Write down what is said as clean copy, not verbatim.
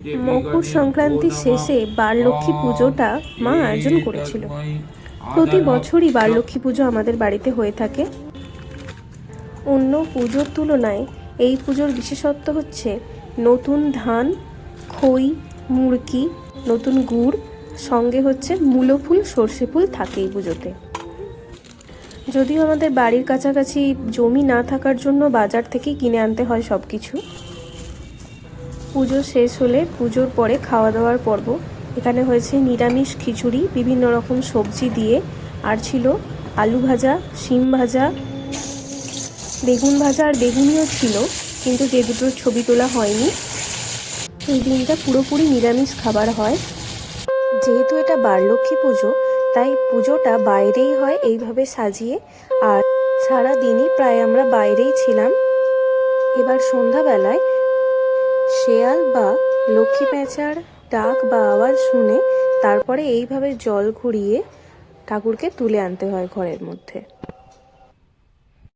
মকর সংক্রান্তির শেষে বারলক্ষ্মী পুজোটা মা আয়োজন করেছিল। প্রতি বছরই বারলক্ষ্মী পুজো আমাদের বাড়িতে হয়ে থাকে। অন্য পুজোর তুলনায় এই পুজোর বিশেষত্ব হচ্ছে নতুন ধান, খই, মুরকি, নতুন গুড়, সঙ্গে হচ্ছে মূলো ফুল, সর্ষে ফুল থাকে এই পুজোতে। যদিও আমাদের বাড়ির কাছাকাছি জমি না থাকার জন্য বাজার থেকেই কিনে আনতে হয় সব কিছু। পুজো শেষ হলে পুজোর পরে খাওয়া দাওয়ার পর্ব। এখানে হয়েছে নিরামিষ খিচুড়ি বিভিন্ন রকম সবজি দিয়ে, আর ছিল আলু ভাজা, শিম ভাজা, বেগুন ভাজা, আর বেগুনিও ছিল, কিন্তু যে দুটোর ছবি তোলা হয়নি। এই দিনটা পুরোপুরি নিরামিষ খাবার হয়। যেহেতু এটা বারলক্ষ্মী পুজো, তাই পুজোটা বাইরেই হয় এইভাবে সাজিয়ে, আর সারা দিনই প্রায় আমরা বাইরেই ছিলাম। এবার সন্ধ্যাবেলায় শেয়াল বা লক্ষ্মী প্যাঁচার ডাক বা আওয়াজ শুনে তারপরে এইভাবে জল ঘুরিয়ে ঠাকুরকে তুলে আনতে হয় ঘরের মধ্যে।